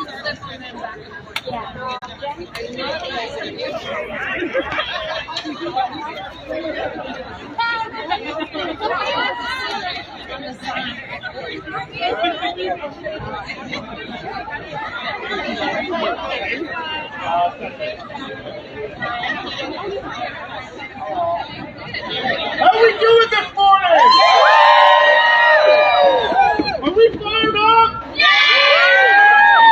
How we doing this morning? Are we fired up? Yeah!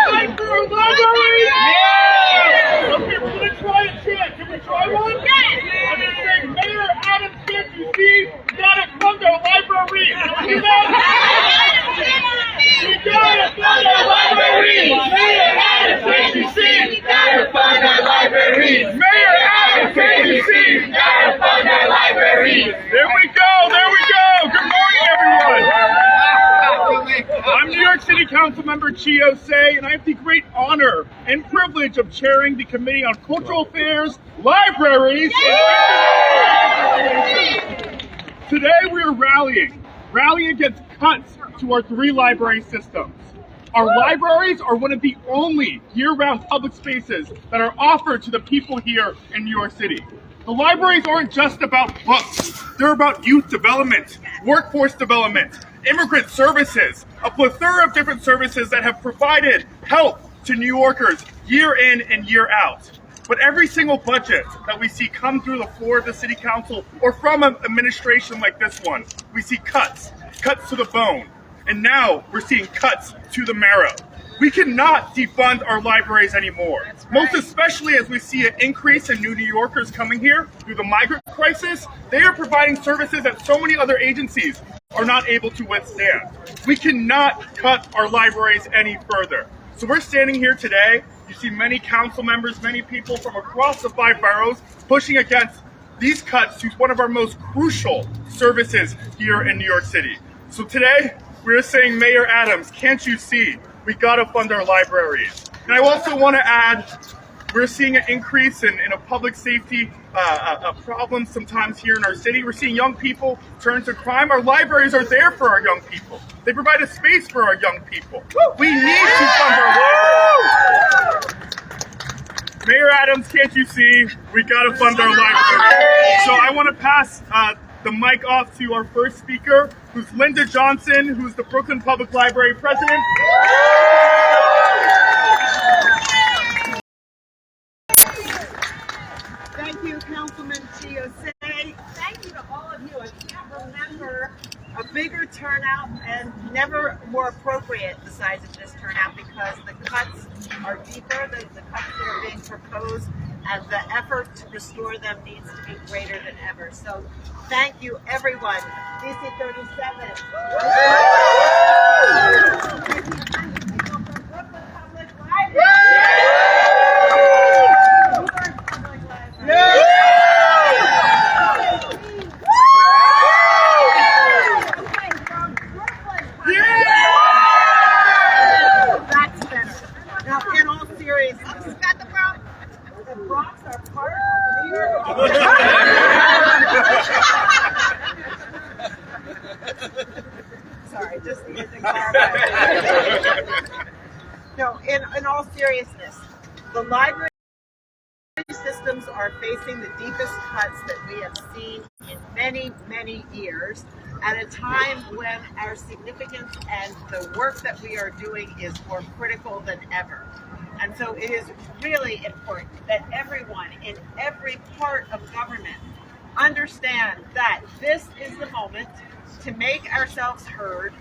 Time for a library? Yeah! Okay, we're gonna try a chant. Can we try one? Yeah! I'm gonna say, Mayor Adams, can't you see? We gotta fund our library. Can we do that? We gotta fund our library. Mayor Adams, can't you see? We gotta fund our library. Mayor Adams, can't you see? We gotta fund our library. There we go. There we go. Good morning, everyone. I'm New York City Council Member Chio Say, and I have the great honor and privilege of chairing the Committee on Cultural Affairs, Libraries, and Today we are rallying against cuts to our 3 library systems. Our libraries are one of the only year-round public spaces that are offered to the people here in New York City. The libraries aren't just about books. They're about youth development, workforce development, immigrant services, a plethora of different services that have provided help to New Yorkers year in and year out. But every single budget that we see come through the floor of the City Council or from an administration like this one, we see cuts to the bone. And now we're seeing cuts to the marrow. We cannot defund our libraries anymore, most especially as we see an increase in new New Yorkers coming here through the migrant crisis. They are providing services that so many other agencies are not able to withstand. We cannot cut our libraries any further. So we're standing here today. You see many council members, many people from across the 5 boroughs pushing against these cuts to one of our most crucial services here in New York City. So today, we're saying, Mayor Adams, can't you see? We gotta fund our libraries. And I also want to add, we're seeing an increase in a public safety problem sometimes here in our city. We're seeing young people turn to crime. Our libraries are there for our young people. They provide a space for our young people. We need to fund our libraries. Mayor Adams, can't you see? We gotta fund our libraries. So I want to pass the mic off to our first speaker, who's Linda Johnson, who's the Brooklyn Public Library president. Thank you, Councilman Chio Say. Thank you to all of you. I can't remember a bigger turnout and never more appropriate besides this turnout, because the cuts are deeper, the cuts that are being proposed, and the effort to restore them needs to be greater than ever. So thank you, everyone. DC 37. People from Brooklyn Public Library. That's better. Now, in all seriousness, the Bronx are part of New York. Sorry, just to get the clarified. No, in all seriousness, the library systems are facing the deepest cuts that we have seen in many, many years, at a time when our significance and the work that we are doing is more critical than ever. And so it is really important that everyone in every part of government understand that this is the moment to make ourselves heard,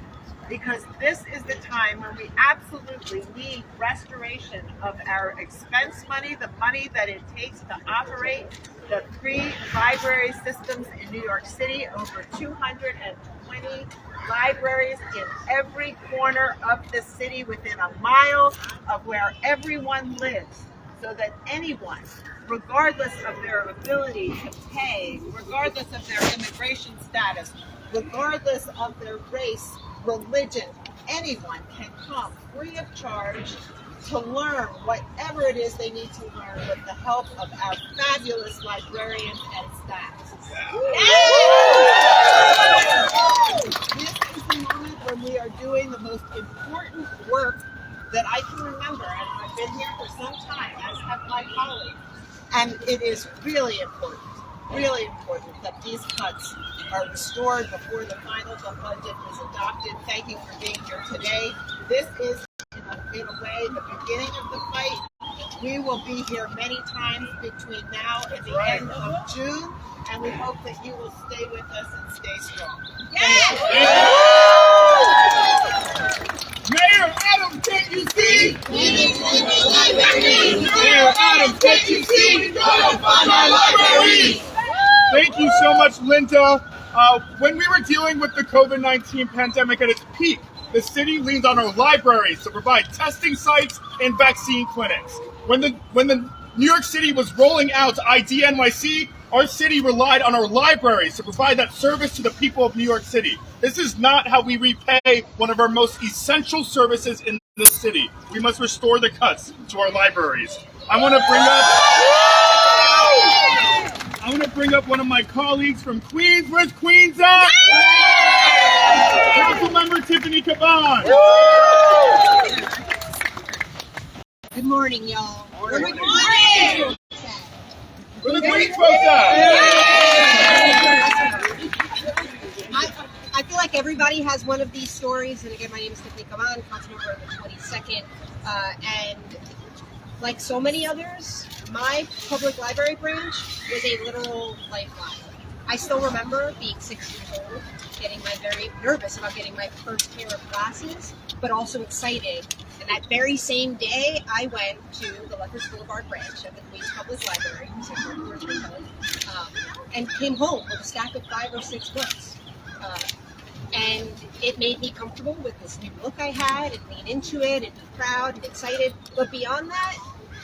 because this is the time when we absolutely need restoration of our expense money, the money that it takes to operate the 3 library systems in New York City, over 220 libraries in every corner of the city within a mile of where everyone lives, so that anyone, regardless of their ability to pay, regardless of their immigration status, regardless of their race, religion, anyone can come free of charge to learn whatever it is they need to learn with the help of our fabulous librarians and staff. This is the moment when we are doing the most important work that I can remember, and I've been here for some time, as have my colleagues, and it is really important that these cuts are restored before the final budget is adopted. Thank you for being here today. This is, in a way, the beginning of the fight. We will be here many times between now and the end of June, and we hope that you will stay with us and stay strong. Mayor Adams, can't you see? Mayor Adams, can't you see? We gotta fund our libraries. Thank you so much, Linda. When we were dealing with the COVID-19 pandemic at its peak, the city leaned on our libraries to provide testing sites and vaccine clinics. When the New York City was rolling out ID NYC, our city relied on our libraries to provide that service to the people of New York City. This is not how we repay one of our most essential services in the city. We must restore the cuts to our libraries. I want to bring up one of my colleagues from Queens. Where's Queens at? Councilmember Tiffany Caban. Good morning, y'all. Good morning. Where the Queens folks at? I feel like everybody has one of these stories, and again, my name is Tiffany Caban, Councilmember of the 22nd, and like so many others, my public library branch was a literal lifeline. I still remember being 6 years old, getting very nervous about getting my first pair of glasses, but also excited. And that very same day, I went to the Lefferts Boulevard branch of the Queens Public Library, and came home with a stack of 5 or 6 books. And it made me comfortable with this new look I had, and lean into it, and be proud and excited. But beyond that,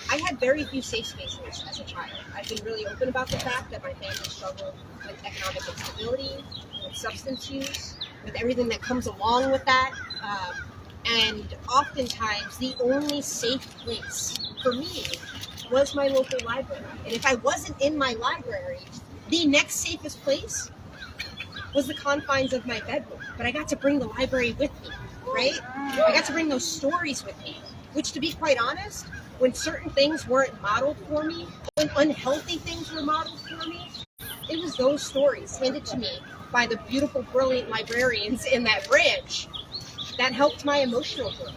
I had very few safe spaces as a child. I've been really open about the fact that my family struggled with economic instability, with substance use, with everything that comes along with that. And oftentimes, the only safe place for me was my local library. And if I wasn't in my library, the next safest place was the confines of my bedroom. But I got to bring the library with me, right? I got to bring those stories with me, which, to be quite honest, when certain things weren't modeled for me, when unhealthy things were modeled for me, it was those stories handed to me by the beautiful, brilliant librarians in that branch that helped my emotional growth,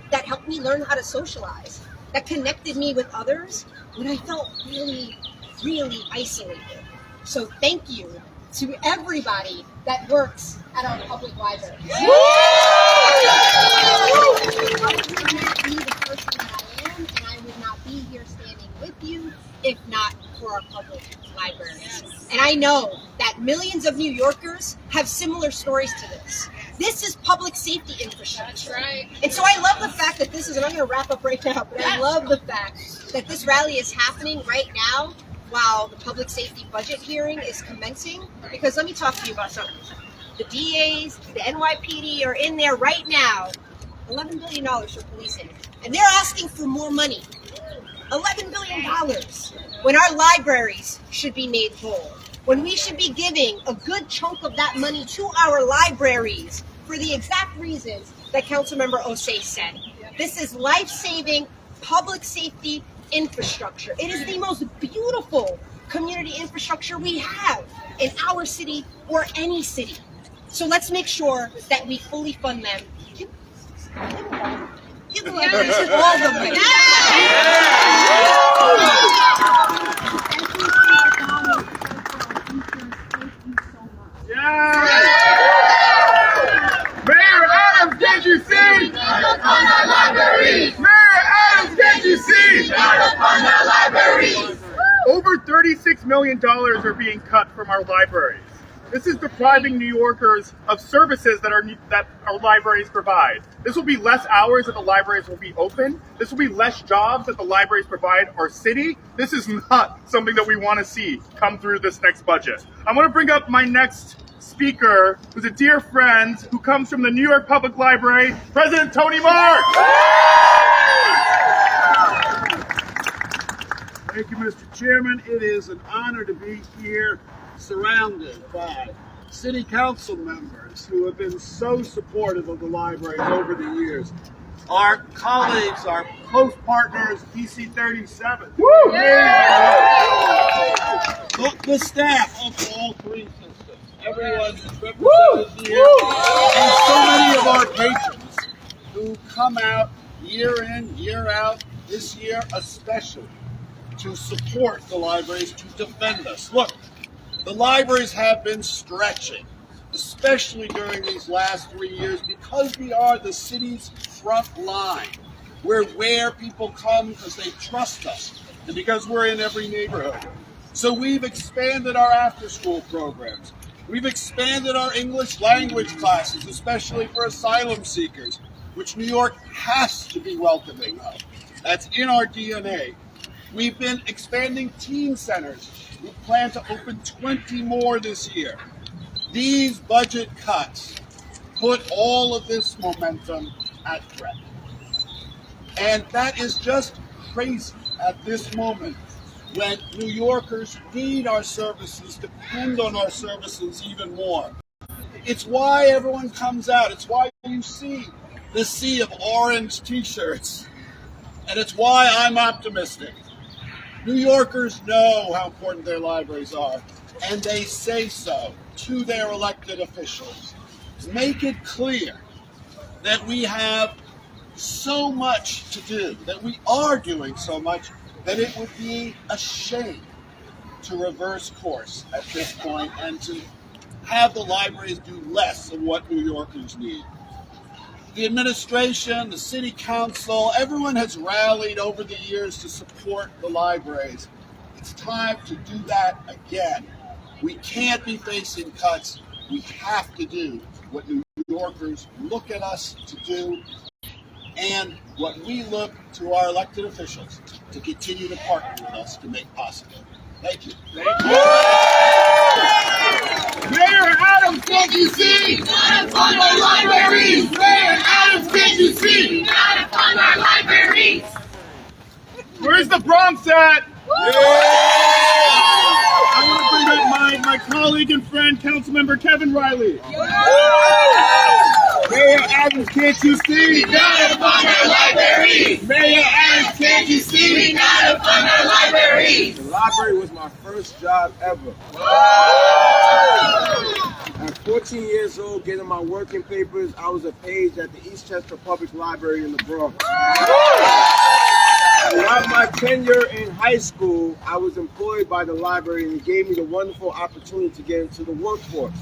that helped me learn how to socialize, that connected me with others when I felt really, really isolated. So thank you to everybody that works at our public library. I would not be the person that I am, and I would not be here standing with you if not for our public libraries. And I know that millions of New Yorkers have similar stories to this. This is public safety infrastructure. That's right. And so I love the fact that this is, and I'm going to wrap up right now, but I love the fact that this rally is happening right now while the public safety budget hearing is commencing, because let me talk to you about something. The DAs, the NYPD are in there right now, $11 billion for policing, and they're asking for more money. $11 billion when our libraries should be made whole, when we should be giving a good chunk of that money to our libraries for the exact reasons that Councilmember Osei said. This is life-saving public safety infrastructure. It is the most beautiful community infrastructure we have in our city or any city. So let's make sure that we fully fund them. Give the libraries all the money. Mayor Adams, can't you see? Gotta fund our libraries. Mayor Adams, can't you see? Gotta fund our libraries. Over $36 million are being cut from our libraries. This is depriving New Yorkers of services that our libraries provide. This will be less hours that the libraries will be open. This will be less jobs that the libraries provide our city. This is not something that we want to see come through this next budget. I want to bring up my next speaker, who's a dear friend who comes from the New York Public Library, President Tony Mark. Thank you, Mr. Chairman. It is an honor to be here surrounded by city council members who have been so supportive of the libraries over the years. our colleagues, our close partners, DC 37. Look, the staff of all three systems. Everyone is represented here. And so many of our patrons who come out year in, year out, this year especially, to support the libraries, to defend us. Look, the libraries have been stretching, especially during these last 3 years, because we are the city's front line. We're where people come because they trust us and because we're in every neighborhood. So we've expanded our after-school programs. We've expanded our English language classes, especially for asylum seekers, which New York has to be welcoming of. That's in our DNA. We've been expanding teen centers. We plan to open 20 more this year. These budget cuts put all of this momentum at threat. And that is just crazy at this moment when New Yorkers need our services, depend on our services even more. It's why everyone comes out. It's why you see the sea of orange t-shirts. And it's why I'm optimistic. New Yorkers know how important their libraries are, and they say so to their elected officials. Make it clear that we have so much to do, that we are doing so much, that it would be a shame to reverse course at this point and to have the libraries do less of what New Yorkers need. The administration, the city council, everyone has rallied over the years to support the libraries. It's time to do that again. We can't be facing cuts. We have to do what New Yorkers look at us to do and what we look to our elected officials to continue to partner with us to make possible. Thank you. Thank you. Mayor Adams, can't you see? Gotta fund our libraries! Mayor Adams, can't you see? Gotta fund our libraries! Where's the Bronx at? I want to bring up my colleague and friend, Councilmember Kevin Riley. Mayor Adams, can't you see? We gotta fund our libraries! Mayor Adams, can't you see? We gotta fund our libraries! The library was my first job ever. At 14 years old, getting my working papers, I was a page at the Eastchester Public Library in the Bronx. Throughout my tenure in high school, I was employed by the library, and it gave me the wonderful opportunity to get into the workforce.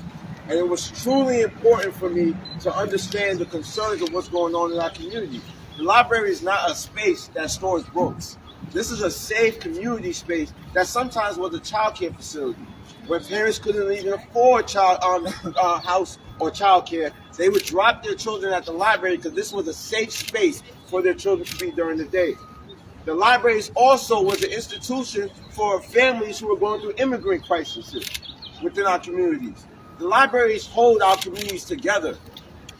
And it was truly important for me to understand the concerns of what's going on in our community. The library is not a space that stores books. This is a safe community space that sometimes was a child care facility. When parents couldn't even afford house or child care, they would drop their children at the library because this was a safe space for their children to be during the day. The libraries also was an institution for families who were going through immigrant crises within our communities. The libraries hold our communities together.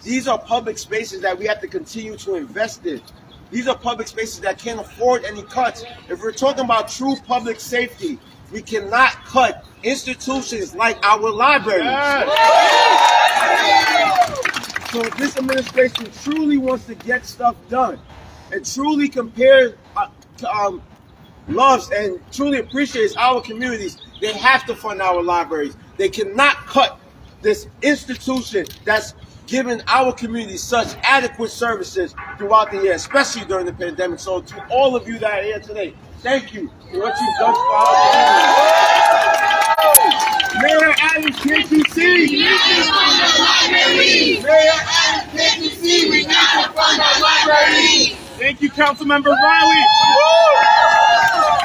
These are public spaces that we have to continue to invest in. These are public spaces that can't afford any cuts. If we're talking about true public safety, we cannot cut institutions like our libraries. So if this administration truly wants to get stuff done and truly loves and truly appreciates our communities, they have to fund our libraries. They cannot cut this institution that's given our community such adequate services throughout the year, especially during the pandemic. So to all of you that are here today, thank you for what you've done for our community. Mayor Adams, can't you see? We gotta fund our libraries! Mayor Adams, can't you see? We gotta fund our libraries! Thank you, Councilmember Riley.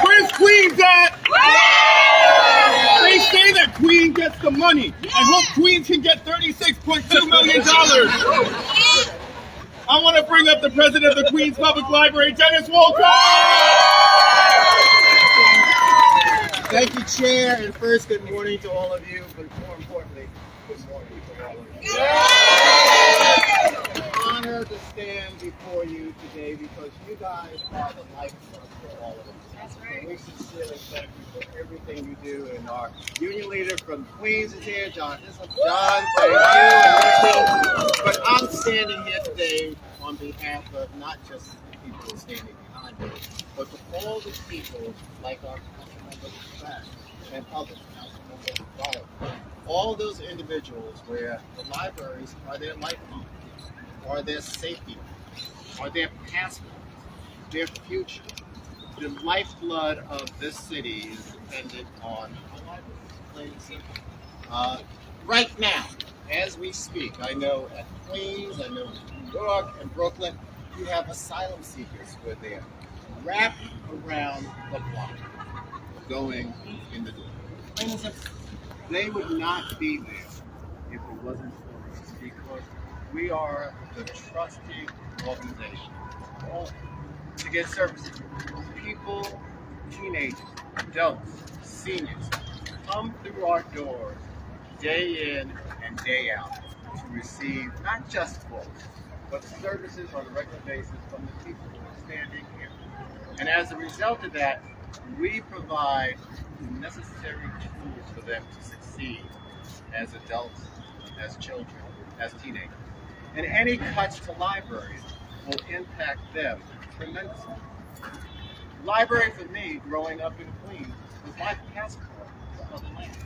Where's Queens at? They say that Queen gets the money. I hope Queens can get $36.2 million. I want to bring up the president of the Queens Public Library, Dennis Wolcott. Thank you, Chair, and first, good morning to all of you, but more importantly, good morning to all of you. It's an honor to stand before you today because you guys are the lifeblood for all of us. That's right. And we sincerely thank you for everything you do, and our union leader from Queens is here, John. John, thank you. But I'm standing here today on behalf of not just the people standing behind me, but for all the people like our Councilmember Farah and others, Councilmember Farah, all those individuals where the libraries are their lifeline, are their safety, are their passport, their future. The lifeblood of this city is dependent on our libraries, plain and simple. Right now, as we speak, I know at Queens, I know in New York and Brooklyn, you have asylum seekers who are there, wrapped around the block, going in the door. Plain and simple. They would not be there if it wasn't for us, because we are the trusted organization to get services. People, teenagers, adults, seniors, come through our doors day in and day out to receive not just books, but services on a regular basis from the people who are standing here. And as a result of that, we provide the necessary tools for them to succeed as adults, as children, as teenagers. And any cuts to libraries will impact them tremendously. Library for me, growing up in Queens, was my passport to other lands.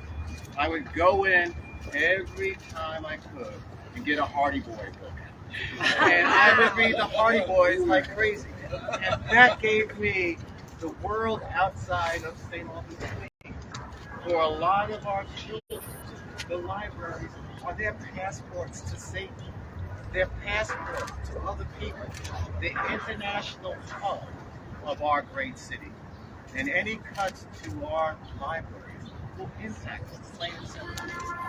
I would go in every time I could and get a Hardy Boy book. And I would read the Hardy Boys like crazy. And that gave me the world outside of St. Albans, Queens. For a lot of our children, the libraries are their passports to safety, their passport to other people, the international hub of our great city. And any cuts to our libraries will impact us, plain and simple.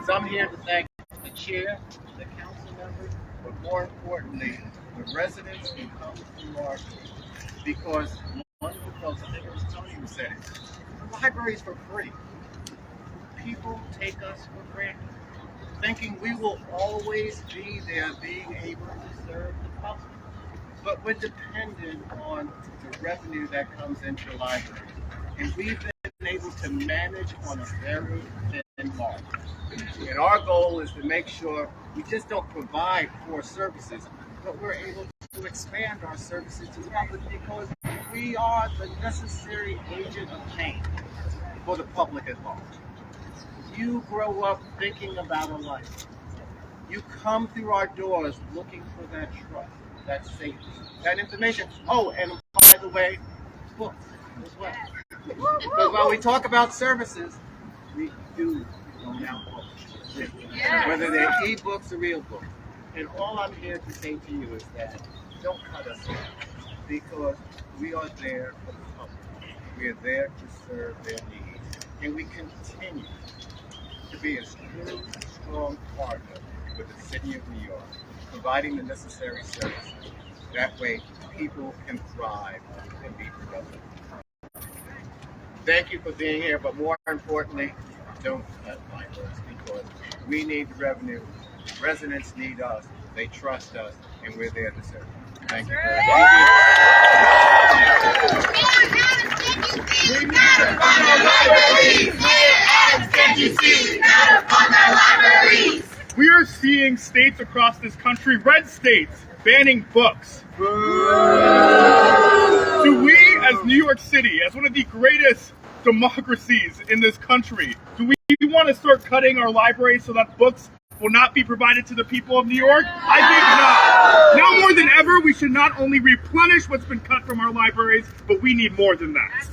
So I'm here to thank the chair, the council members, but more importantly, the residents who come through our doors. Because one of the folks, I think it was Tony who said it, the library's for free. People take us for granted, thinking we will always be there being able to serve the public. But we're dependent on the revenue that comes into the library. And we've been able to manage on a very thin margin. And our goal is to make sure we just don't provide core services, but we're able to expand our services to the public because we are the necessary agent of change for the public at large. You grow up thinking about a life. You come through our doors looking for that trust, that safety, that information. Oh, and by the way, books as well. Because while we talk about services, we do loan out books, whether they're e-books or real books. And all I'm here to say to you is that don't cut us off, because we are there for the public. We are there to serve their needs. And we continue to be a strong partner with the city of New York, providing the necessary services. That way, people can thrive and be productive. Thank you for being here, but more importantly, don't cut libraries, because we need the revenue. Residents need us. They trust us, and we're there to serve them. Thank you. We are seeing states across this country, red states, banning books. Do we, as New York City, as one of the greatest democracies in this country, do we want to start cutting our libraries so that books will not be provided to the people of New York? I think not. Now more than ever, we should not only replenish what's been cut from our libraries, but we need more than that.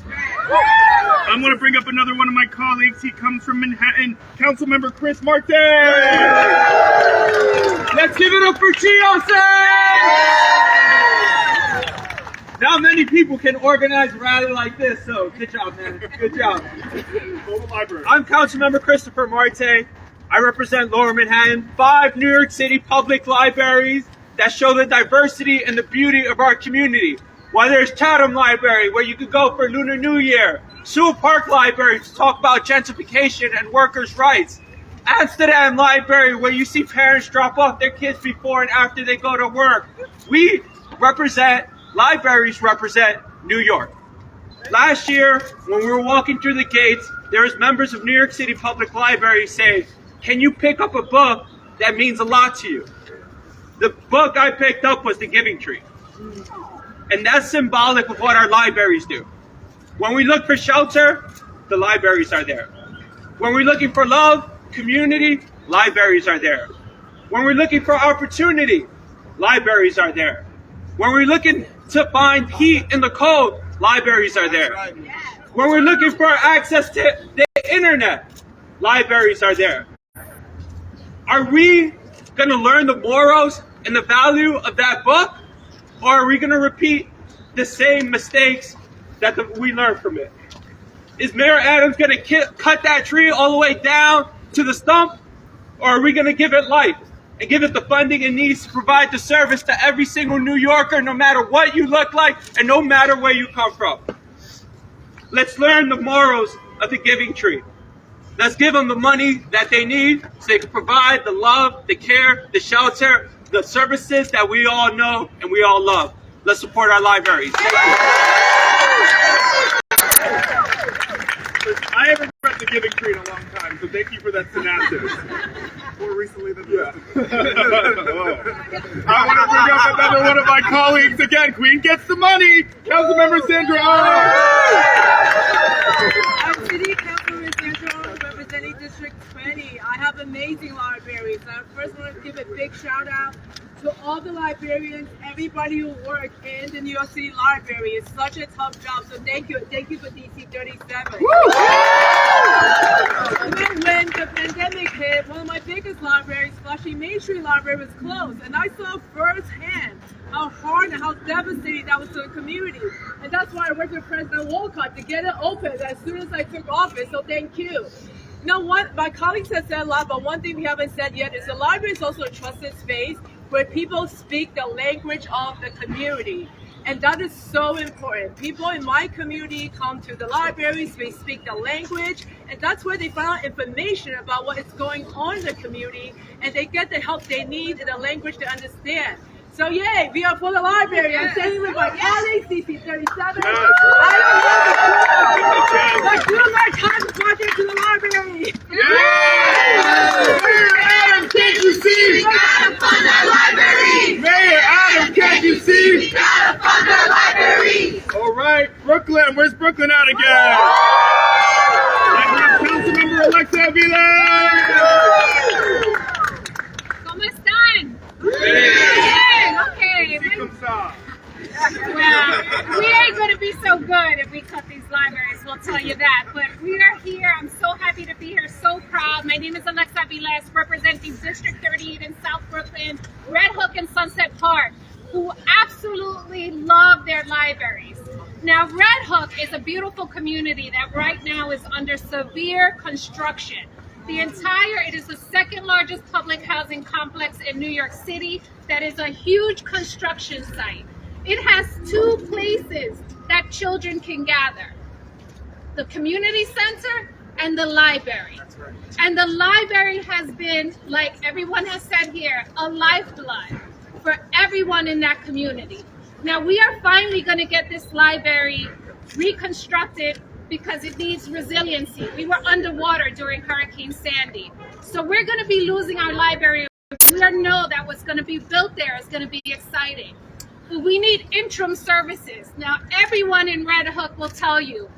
I'm going to bring up another one of my colleagues. He comes from Manhattan, Councilmember Chris Martin. Let's give it up for Chiose! Not many people can organize a rally like this, so good job, man. Good job. I'm Councilmember Christopher Marte. I represent Lower Manhattan, 5 New York City public libraries that show the diversity and the beauty of our community. Whether it's Chatham Library, where you could go for Lunar New Year, Sewell Park Library to talk about gentrification and workers' rights, Amsterdam Library, where you see parents drop off their kids before and after they go to work. Libraries represent New York. Last year, when we were walking through the gates, there was members of New York City Public Library saying, "Can you pick up a book that means a lot to you?" The book I picked up was The Giving Tree. And that's symbolic of what our libraries do. When we look for shelter, the libraries are there. When we're looking for love, community, libraries are there. When we're looking for opportunity, libraries are there. When we're looking to find heat in the cold, libraries are there. When we're looking for access to the internet, libraries are there. Are we going to learn the morals and the value of that book? Or are we going to repeat the same mistakes that we learned from it? Is Mayor Adams going to cut that tree all the way down to the stump? Or are we going to give it life and give it the funding it needs to provide the service to every single New Yorker, no matter what you look like and no matter where you come from? Let's learn the morals of the Giving Tree. Let's give them the money that they need so they can provide the love, the care, the shelter, the services that we all know and we all love. Let's support our libraries. I haven't read The Giving Tree in a long time, so thank you for that synopsis. More recently than I want to bring up another one of my colleagues again. Queen gets the money. Councilmember Sandra. I'm City Councilman Sandra, representing District 20. I have amazing libraries. I first want to give a big shout out to all the librarians, everybody who work in the New York City Library. It's such a tough job, so thank you. Thank you for DC 37. When the pandemic hit, one of my biggest libraries, Flushing Main Street Library, was closed, and I saw firsthand how hard and how devastating that was to the community. And that's why I worked with President Wolcott to get it open as soon as I took office, so thank you. Now, my colleagues have said a lot, but one thing we haven't said yet is the library is also a trusted space where people speak the language of the community. And that is so important. People in my community come to the libraries, they speak the language, and that's where they find out information about what is going on in the community, and they get the help they need in the language to understand. So yay, we are for the library. I'm standing with my colleagues, CC 37. Let's do our time project to the library. Mayor Adams, can't you see? We gotta fund our library. Mayor Adams, can't you see? We gotta fund our library. All right, Brooklyn. Where's Brooklyn out again? Councilmember Alexa Avila. ¿Cómo están? Bien. Okay. Well, we ain't going to be so good if we cut these libraries, we'll tell you that. But we are here. I'm so happy to be here, so proud. My name is Alexa Viles, representing District 38 in South Brooklyn, Red Hook and Sunset Park, who absolutely love their libraries. Now, Red Hook is a beautiful community that right now is under severe construction. It is the second largest public housing complex in New York City that is a huge construction site. It has two places that children can gather: the community center and the library. And the library has been, like everyone has said here, a lifeblood for everyone in that community. Now we are finally going to get this library reconstructed because it needs resiliency. We were underwater during Hurricane Sandy. So we're going to be losing our library. We know that what's going to be built there is going to be exciting. But we need interim services. Now, everyone in Red Hook will tell you,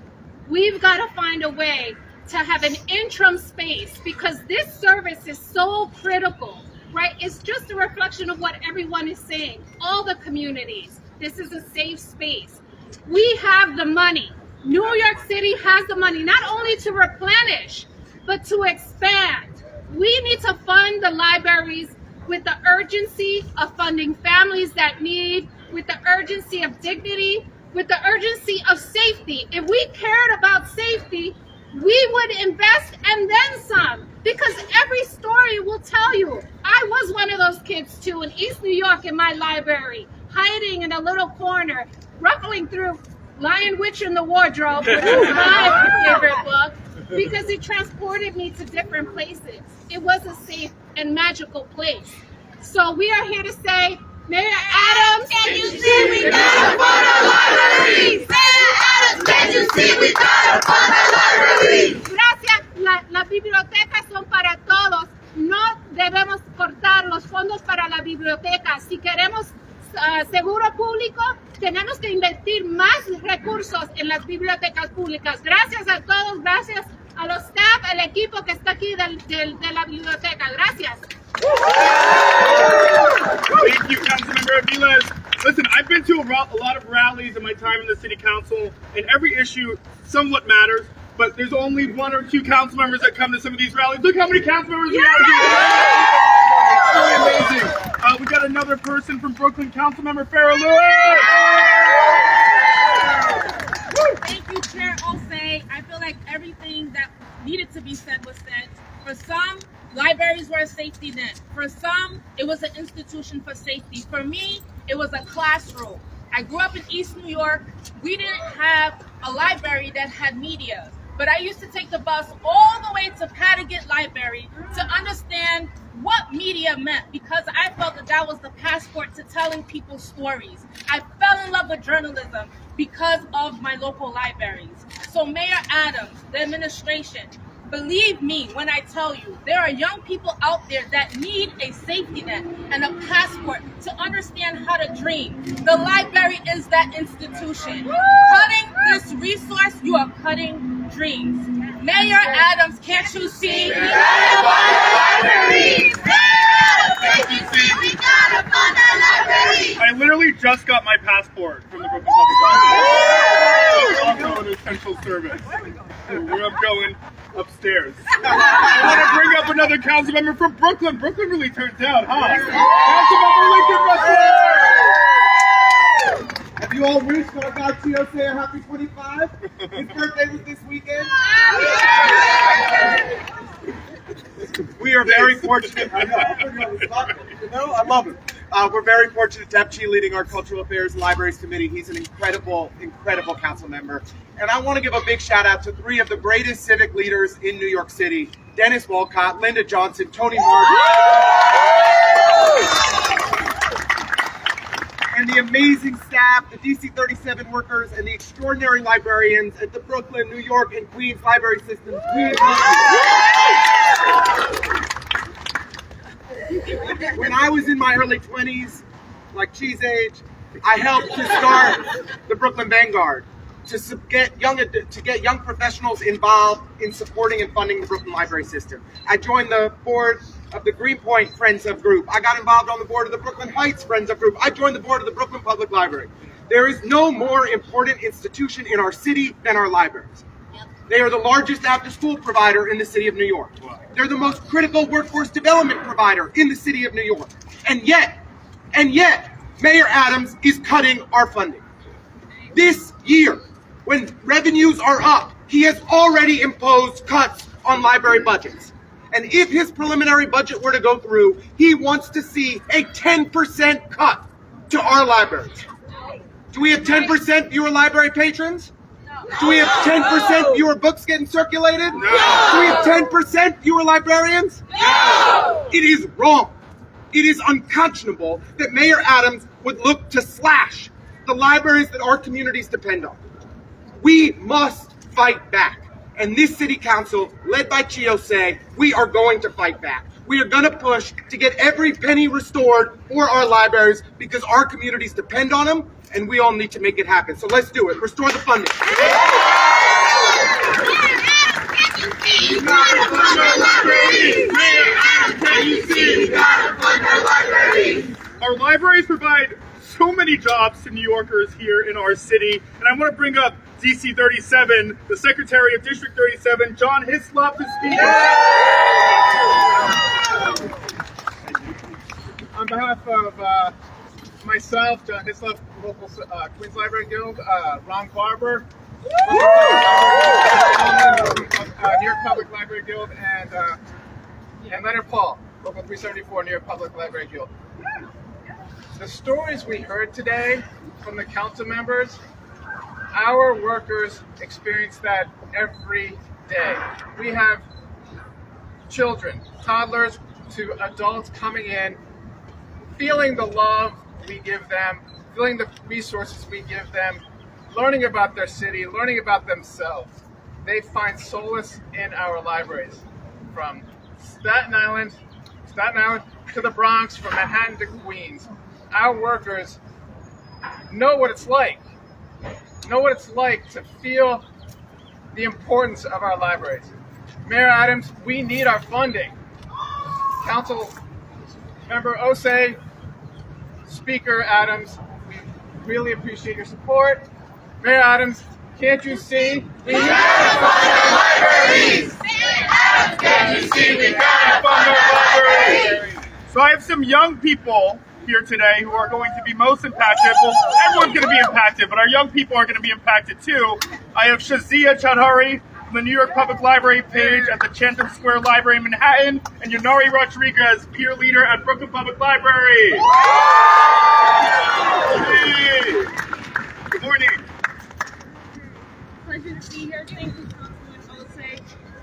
we've got to find a way to have an interim space because this service is so critical, right? It's just a reflection of what everyone is saying. All the communities, this is a safe space. We have the money. New York City has the money, not only to replenish, but to expand. We need to fund the libraries with the urgency of funding families that need, with the urgency of dignity, with the urgency of safety. If we cared about safety, we would invest and then some, because every story will tell you. I was one of those kids too in East New York in my library, hiding in a little corner, ruffling through Lion Witch in the Wardrobe, which was my favorite book, because it transported me to different places. It was a safe and magical place. So we are here to say, Mayor Adams, can you see we gotta fund our libraries? Mayor Adams, can you see we gotta fund our libraries? Gracias. Las bibliotecas son para todos. No debemos cortar los fondos para las bibliotecas. recursos en las bibliotecas públicas. Gracias a todos, gracias a los staff, al equipo que está aquí de la biblioteca. Gracias. Thank you, Councilmember Aviles. Listen, I've been to a lot of rallies in my time in the city council, and every issue somewhat matters, but there's only 1 or 2 council members that come to some of these rallies. Look how many council members we have here. It's really amazing. We got another person from Brooklyn, Councilmember Farah. Thank you, Chair Osei. I feel like everything that needed to be said was said. For some, libraries were a safety net. For some, it was an institution for safety. For me, it was a classroom. I grew up in East New York. We didn't have a library that had media, but I used to take the bus all the way to Padgett Library to understand what media meant, because I felt that that was the passport to telling people stories. I fell in love with journalism because of my local libraries. So Mayor Adams, the administration, believe me when I tell you, there are young people out there that need a safety net and a passport to understand how to dream. The library is that institution. Cutting this resource, you are cutting dreams. Mayor Adams, can't you see? I literally just got my passport from the Brooklyn Public Library. Also an essential service. Where I'm going upstairs. I want to bring up another council member from Brooklyn. Brooklyn really turns out, huh? Councilmember Lincoln Russell! Have you all wished our guy Tio say a happy 25? His birthday was this weekend. We are very fortunate. I love it. We're very fortunate to have Chi leading our Cultural Affairs and Libraries Committee. He's an incredible, incredible council member. And I want to give a big shout out to 3 of the greatest civic leaders in New York City: Dennis Walcott, Linda Johnson, Tony Martin, and the amazing staff, the DC 37 workers, and the extraordinary librarians at the Brooklyn, New York, and Queens library systems. When I was in my early 20s, like Chi's age, I helped to start the Brooklyn Vanguard to get young professionals involved in supporting and funding the Brooklyn library system. I joined the board of the Greenpoint Friends of Group. I got involved on the board of the Brooklyn Heights Friends of Group. I joined the board of the Brooklyn Public Library. There is no more important institution in our city than our libraries. They are the largest after-school provider in the city of New York. They're the most critical workforce development provider in the city of New York. And yet, Mayor Adams is cutting our funding. This year, when revenues are up, he has already imposed cuts on library budgets. And if his preliminary budget were to go through, he wants to see a 10% cut to our libraries. Do we have 10% fewer library patrons? Do we have 10% fewer books getting circulated? No. Do we have 10% fewer librarians? No. It is wrong. It is unconscionable that Mayor Adams would look to slash the libraries that our communities depend on. We must fight back. And this city council, led by Chi Osei, we are going to fight back. We are going to push to get every penny restored for our libraries because our communities depend on them, and we all need to make it happen. So let's do it. Restore the funding. Our libraries provide so many jobs to New Yorkers here in our city, and I want to bring up DC 37, the Secretary of District 37, John Hislop, to speak. On behalf of myself, John Hislop, local Queens Library Guild, Ron Barber, New York Public Library Guild, and Leonard Paul, local 374, New York Public Library Guild. The stories we heard today from the council members, our workers experience that every day. We have children, toddlers to adults coming in, feeling the love we give them, feeling the resources we give them, learning about their city, learning about themselves. They find solace in our libraries. From Staten Island to the Bronx, from Manhattan to Queens. Our workers know what it's like. know what it's like to feel the importance of our libraries. Mayor Adams, we need our funding. Council Member Osei, Speaker Adams, we really appreciate your support. Mayor Adams, can't you see? We gotta fund our libraries! Mayor Adams, can't you see? We gotta fund our libraries! So I have some young people here today who are going to be most impacted. Well, everyone's going to be impacted, but our young people are going to be impacted too. I have Shazia Chowdhury from the New York Public Library page at the Chatham Square Library in Manhattan, and Yanari Rodriguez, peer leader at Brooklyn Public Library. Hey. Good morning. Pleasure to be here. Thank you, Councilman Osei.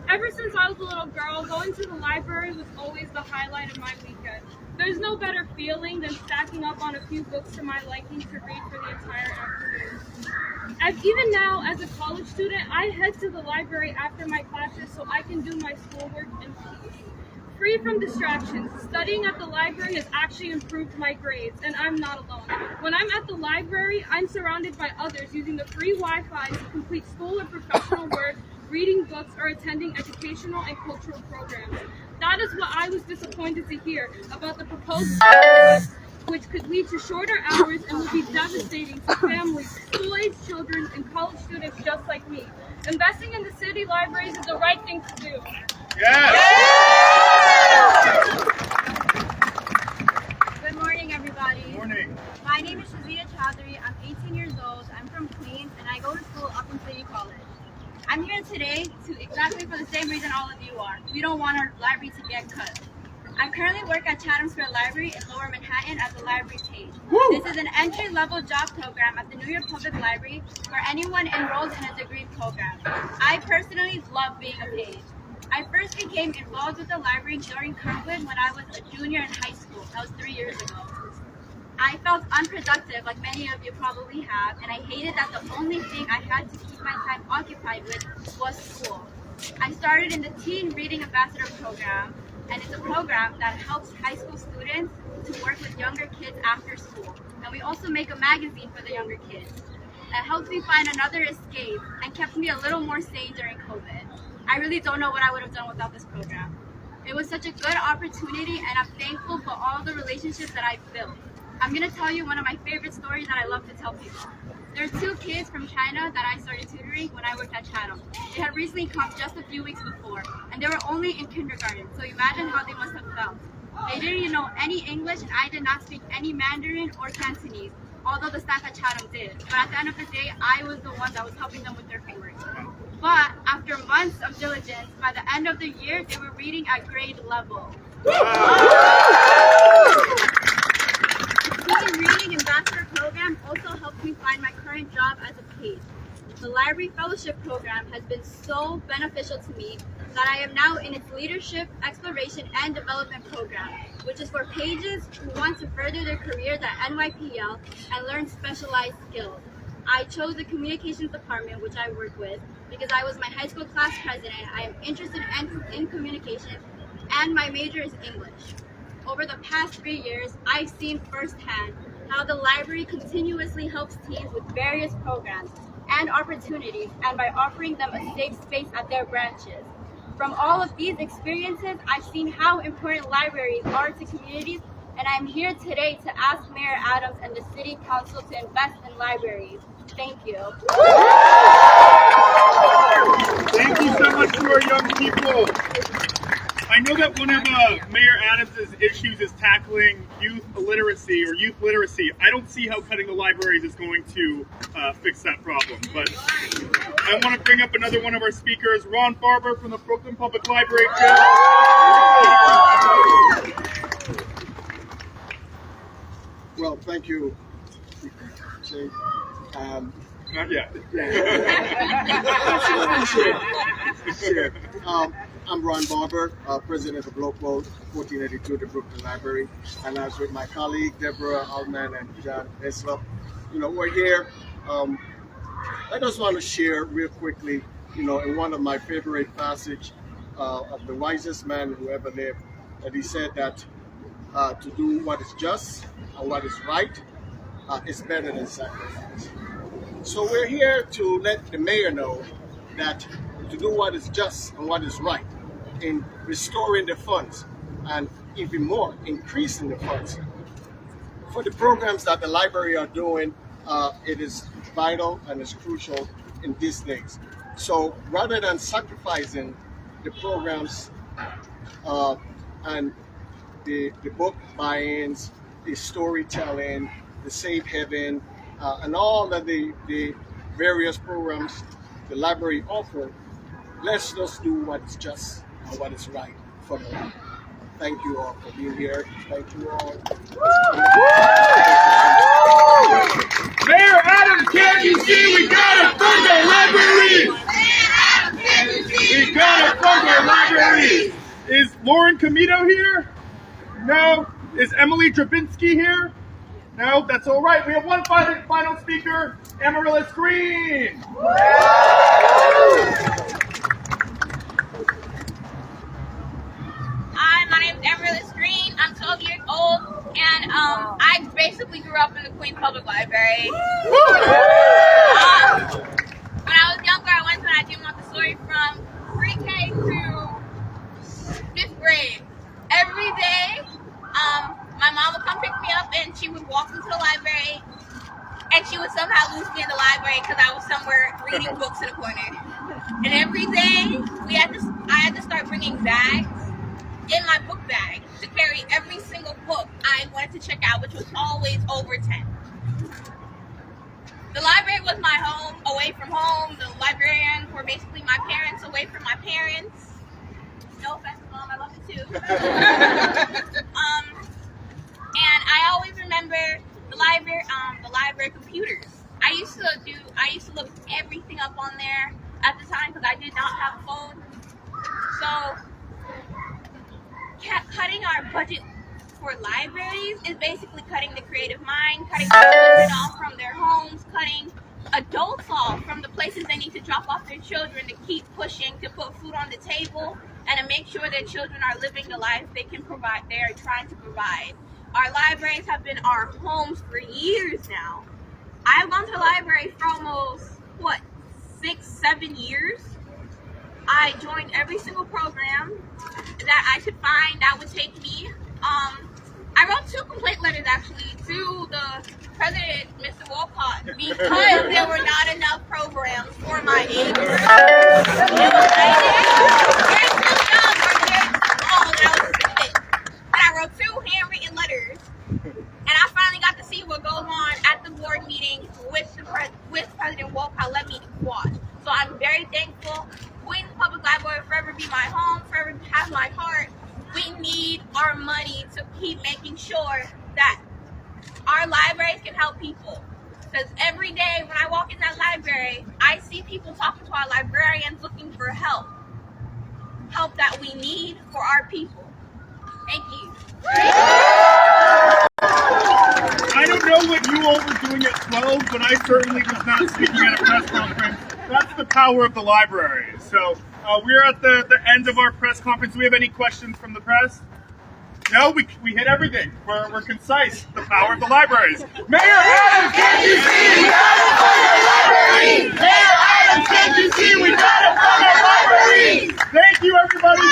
Ever since I was a little girl, going to the library was always the highlight of my weekend. There's no better feeling than stacking up on a few books to my liking to read for the entire afternoon. Even now, as a college student, I head to the library after my classes so I can do my schoolwork in peace. Free from distractions, studying at the library has actually improved my grades, and I'm not alone. When I'm at the library, I'm surrounded by others using the free Wi-Fi to complete school and professional work, reading books, or attending educational and cultural programs. That is what I was disappointed to hear about the proposed request, which could lead to shorter hours and will be devastating to families, school-aged children, and college students just like me. Investing in the city libraries is the right thing to do. Yes. Good morning, everybody. Good morning. My name is Shazia Chowdhury. I'm 18 years old. I'm from Queens, and I go to school up in City College. I'm here today exactly for the same reason all of you are. We don't want our library to get cut. I currently work at Chatham Square Library in Lower Manhattan as the library page. This is an entry-level job program at the New York Public Library for anyone enrolled in a degree program. I personally love being a page. I first became involved with the library during COVID when I was a junior in high school. That was 3 years ago. I felt unproductive, like many of you probably have, and I hated that the only thing I had to keep my time occupied with was school. I started in the Teen Reading Ambassador program, and it's a program that helps high school students to work with younger kids after school. And we also make a magazine for the younger kids. That helped me find another escape and kept me a little more sane during COVID. I really don't know what I would have done without this program. It was such a good opportunity, and I'm thankful for all the relationships that I've built. I'm going to tell you one of my favorite stories that I love to tell people. There are 2 kids from China that I started tutoring when I worked at Chatham. They had recently come just a few weeks before, and they were only in kindergarten, so imagine how they must have felt. They didn't even know any English, and I did not speak any Mandarin or Cantonese, although the staff at Chatham did. But at the end of the day, I was the one that was helping them with their homework. But after months of diligence, by the end of the year, they were reading at grade level. The Teen Reading Ambassador program also helped me find my current job as a page. The Library Fellowship program has been so beneficial to me that I am now in its Leadership, Exploration, and Development program, which is for pages who want to further their careers at NYPL and learn specialized skills. I chose the Communications Department, which I work with, because I was my high school class president. I am interested in communication, and my major is English. Over the past 3 years, I've seen firsthand how the library continuously helps teens with various programs and opportunities, and by offering them a safe space at their branches. From all of these experiences, I've seen how important libraries are to communities, and I'm here today to ask Mayor Adams and the City Council to invest in libraries. Thank you. Thank you so much to our young people. I know that one of Mayor Adams' issues is tackling youth illiteracy or youth literacy. I don't see how cutting the libraries is going to fix that problem. But I want to bring up another one of our speakers, Ron Farber from the Brooklyn Public Library. Well, thank you. Not yet. Sure. I'm Ron Barber, president of Local 1482, the Brooklyn Library, and I was with my colleague Deborah Altman and John Eslop. We're here. I just want to share real quickly, in one of my favorite passages of the wisest man who ever lived, that he said that to do what is just and what is right is better than sacrifice. So we're here to let the mayor know that to do what is just and what is right in restoring the funds and even more, increasing the funds. For the programs that the library are doing, it is vital and it's crucial in these days. So rather than sacrificing the programs and the book buy-ins, the storytelling, the Safe Haven, and all of the various programs the library offer, let's just do what is just and what is right for the library. Thank you all for being here. Thank you all. Mayor Adams, can't you see we gotta fund our libraries? We gotta fund our libraries. Is Lauren Comito here? No. Is Emily Drabinski here? No, that's all right. We have one final speaker, Amaryllis Green. Hi, my name is Amaryllis Green. I'm 12 years old, and I basically grew up in the Queens Public Library. When I was younger, I went to an Idea Montessori from pre-K to 5th grade. Every day, my mom would come pick me up, and she would walk me to the library, and she would somehow lose me in the library because I was somewhere reading books in a corner. And every day, I had to start bringing bags in my book bag to carry every single book I wanted to check out, which was always over 10. The library was my home, away from home. The librarians were basically my parents, away from my parents. No offense, Mom, I love you too. And I always remember the library computers. I used to look everything up on there at the time because I did not have a phone. So cutting our budget for libraries is basically cutting the creative mind, cutting children off from their homes, cutting adults off from the places they need to drop off their children to keep pushing to put food on the table and to make sure that children are living the life they can provide. They are trying to provide. Our libraries have been our homes for years now. I've gone to the library for almost, 6-7 years. I joined every single program that I could find that would take me. I wrote 2 complaint letters actually to the president, Mr. Walcott, because there were not enough programs for my age group. It was very too young or very too old, and I was stupid. And I wrote 2 handwritten letters, and I finally got to see what goes on at the board meeting with President Walcott. Let me watch. So I'm very thankful. Queens Public Library will forever be my home, forever have my heart. We need our money to keep making sure that our libraries can help people. Because every day when I walk in that library, I see people talking to our librarians looking for help. Help that we need for our people. Thank you. I don't know what you all were doing at 12, but I certainly was not speaking at a press conference. That's the power of the library. So we're at the end of our press conference. Do we have any questions from the press? No, we hit everything. We're concise. The power of the libraries. Mayor Adams, can't you see we gotta fund our libraries? Mayor Adams, can't you see we gotta fund our libraries? Thank you, everybody.